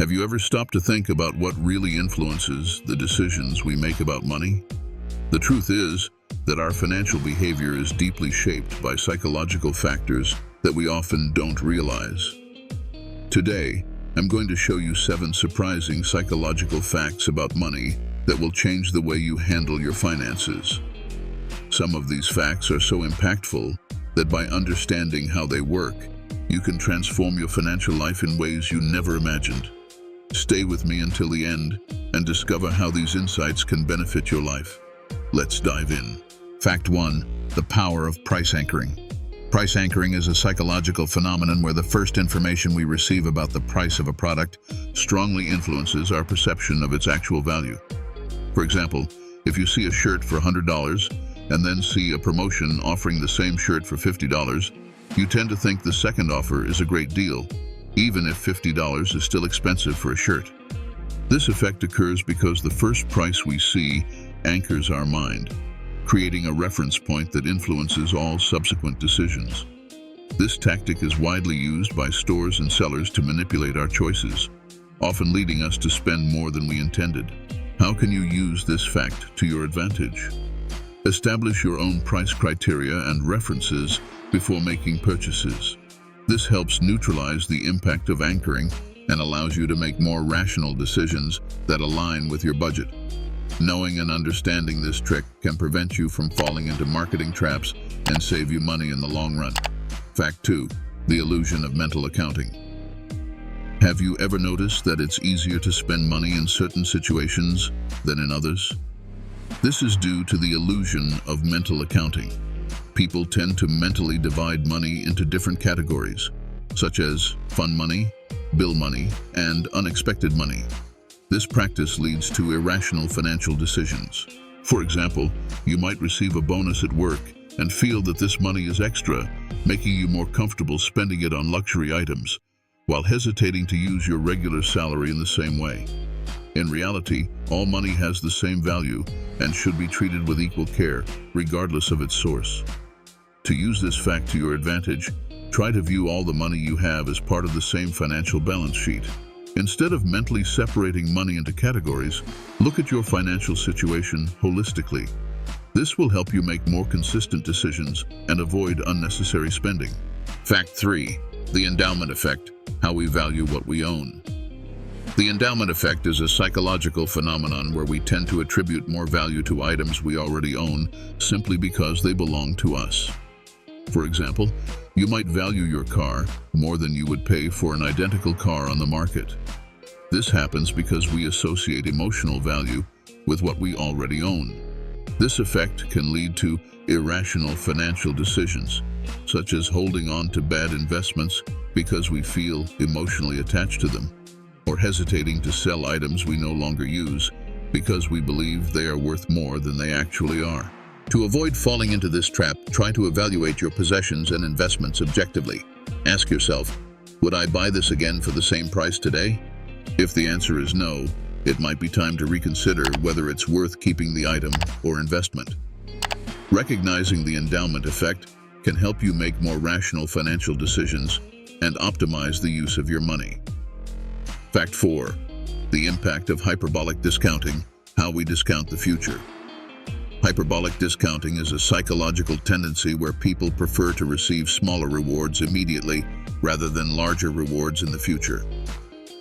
Have you ever stopped to think about what really influences the decisions we make about money? The truth is that our financial behavior is deeply shaped by psychological factors that we often don't realize. Today, I'm going to show you 7 surprising psychological facts about money that will change the way you handle your finances. Some of these facts are so impactful that by understanding how they work, you can transform your financial life in ways you never imagined. Stay with me until the end and discover how these insights can benefit your life. Let's dive in. Fact 1. The power of price anchoring. Price anchoring is a psychological phenomenon where the first information we receive about the price of a product strongly influences our perception of its actual value. For example, if you see a shirt for $100 and then see a promotion offering the same shirt for $50, you tend to think the second offer is a great deal, even if $50 is still expensive for a shirt. This effect occurs because the first price we see anchors our mind, creating a reference point that influences all subsequent decisions. This tactic is widely used by stores and sellers to manipulate our choices, often leading us to spend more than we intended. How can you use this fact to your advantage? Establish your own price criteria and references before making purchases. This helps neutralize the impact of anchoring and allows you to make more rational decisions that align with your budget. Knowing and understanding this trick can prevent you from falling into marketing traps and save you money in the long run. Fact 2. The illusion of mental accounting. Have you ever noticed that it's easier to spend money in certain situations than in others? This is due to the illusion of mental accounting. People tend to mentally divide money into different categories, such as fun money, bill money, and unexpected money. This practice leads to irrational financial decisions. For example, you might receive a bonus at work and feel that this money is extra, making you more comfortable spending it on luxury items, while hesitating to use your regular salary in the same way. In reality, all money has the same value and should be treated with equal care, regardless of its source. To use this fact to your advantage, try to view all the money you have as part of the same financial balance sheet. Instead of mentally separating money into categories, look at your financial situation holistically. This will help you make more consistent decisions and avoid unnecessary spending. Fact 3. The endowment effect, how we value what we own. The endowment effect is a psychological phenomenon where we tend to attribute more value to items we already own simply because they belong to us. For example, you might value your car more than you would pay for an identical car on the market. This happens because we associate emotional value with what we already own. This effect can lead to irrational financial decisions, such as holding on to bad investments because we feel emotionally attached to them, or hesitating to sell items we no longer use because we believe they are worth more than they actually are. To avoid falling into this trap, try to evaluate your possessions and investments objectively. Ask yourself, would I buy this again for the same price today? If the answer is no, it might be time to reconsider whether it's worth keeping the item or investment. Recognizing the endowment effect can help you make more rational financial decisions and optimize the use of your money. Fact 4. The impact of hyperbolic discounting, how we discount the future. Hyperbolic discounting is a psychological tendency where people prefer to receive smaller rewards immediately rather than larger rewards in the future.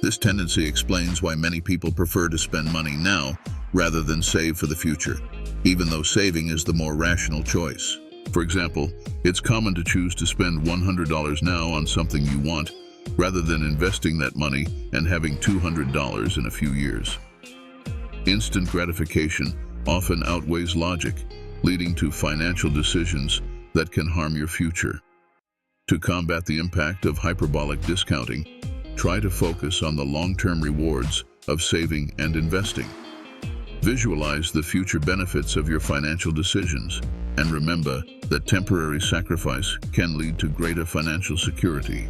This tendency explains why many people prefer to spend money now rather than save for the future, even though saving is the more rational choice. For example, it's common to choose to spend $100 now on something you want rather than investing that money and having $200 in a few years. Instant gratification often outweighs logic, leading to financial decisions that can harm your future. To combat the impact of hyperbolic discounting, try to focus on the long-term rewards of saving and investing. Visualize the future benefits of your financial decisions, and remember that temporary sacrifice can lead to greater financial security.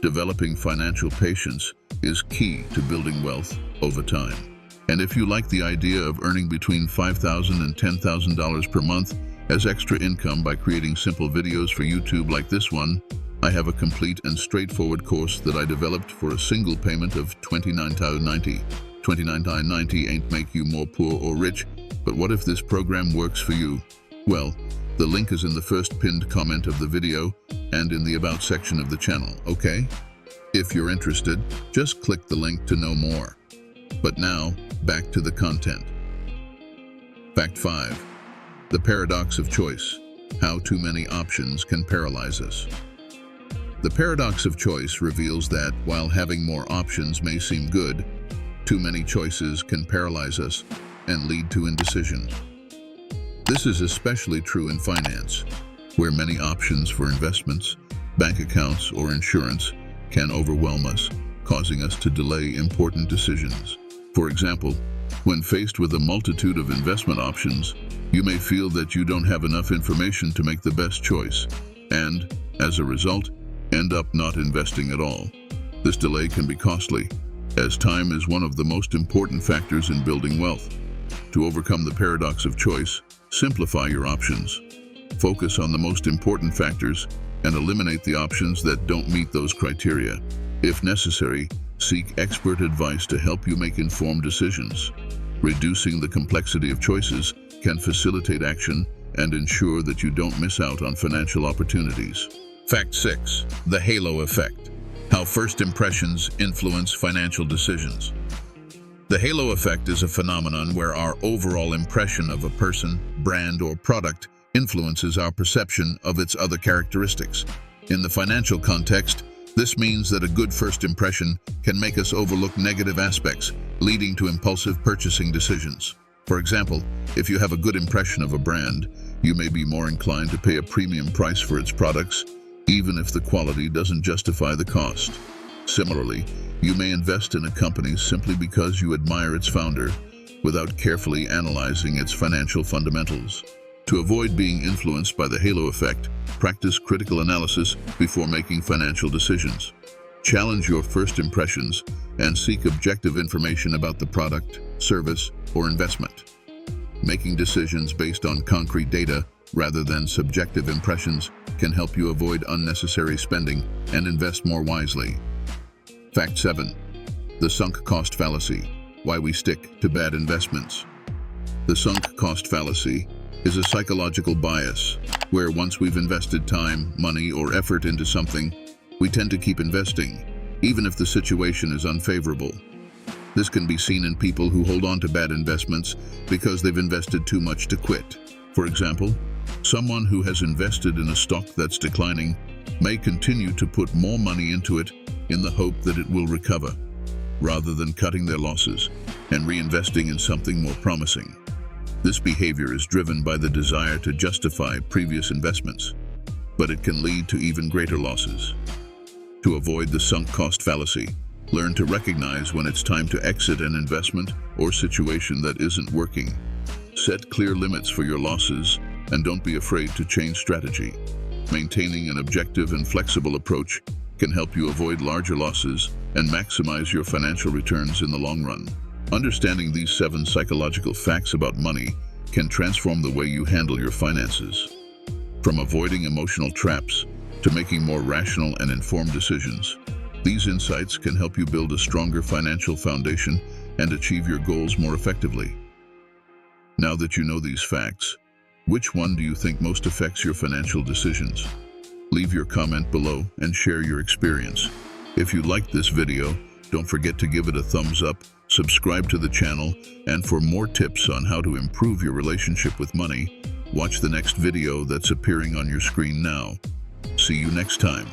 Developing financial patience is key to building wealth over time. And if you like the idea of earning between $5,000 and $10,000 per month as extra income by creating simple videos for YouTube like this one, I have a complete and straightforward course that I developed for a single payment of $29.90. $29.90 ain't make you more poor or rich, but what if this program works for you? Well, the link is in the first pinned comment of the video and in the About section of the channel, okay? If you're interested, just click the link to know more. But now, back to the content. Fact 5. The paradox of choice. How too many options can paralyze us. The paradox of choice reveals that, while having more options may seem good, too many choices can paralyze us and lead to indecision. This is especially true in finance, where many options for investments, bank accounts, or insurance can overwhelm us, causing us to delay important decisions. For example, when faced with a multitude of investment options, you may feel that you don't have enough information to make the best choice, and, as a result, end up not investing at all. This delay can be costly, as time is one of the most important factors in building wealth. To overcome the paradox of choice, simplify your options. Focus on the most important factors and eliminate the options that don't meet those criteria. If necessary, seek expert advice to help you make informed decisions. Reducing the complexity of choices can facilitate action and ensure that you don't miss out on financial opportunities. Fact 6. The halo effect. How first impressions influence financial decisions. The halo effect is a phenomenon where our overall impression of a person, brand, or product influences our perception of its other characteristics. In the financial context, this means that a good first impression can make us overlook negative aspects, leading to impulsive purchasing decisions. For example, if you have a good impression of a brand, you may be more inclined to pay a premium price for its products, even if the quality doesn't justify the cost. Similarly, you may invest in a company simply because you admire its founder, without carefully analyzing its financial fundamentals. To avoid being influenced by the halo effect, practice critical analysis before making financial decisions. Challenge your first impressions and seek objective information about the product, service, or investment. Making decisions based on concrete data rather than subjective impressions can help you avoid unnecessary spending and invest more wisely. Fact 7. The sunk cost fallacy. Why we stick to bad investments. The sunk cost fallacy is a psychological bias where once we've invested time, money, or effort into something, we tend to keep investing, even if the situation is unfavorable. This can be seen in people who hold on to bad investments because they've invested too much to quit. For example, someone who has invested in a stock that's declining may continue to put more money into it in the hope that it will recover, rather than cutting their losses and reinvesting in something more promising. This behavior is driven by the desire to justify previous investments, but it can lead to even greater losses. To avoid the sunk cost fallacy, learn to recognize when it's time to exit an investment or situation that isn't working. Set clear limits for your losses and don't be afraid to change strategy. Maintaining an objective and flexible approach can help you avoid larger losses and maximize your financial returns in the long run. Understanding these 7 psychological facts about money can transform the way you handle your finances. From avoiding emotional traps to making more rational and informed decisions, these insights can help you build a stronger financial foundation and achieve your goals more effectively. Now that you know these facts, which one do you think most affects your financial decisions? Leave your comment below and share your experience. If you liked this video, don't forget to give it a thumbs up, subscribe to the channel, and for more tips on how to improve your relationship with money, watch the next video that's appearing on your screen now. See you next time.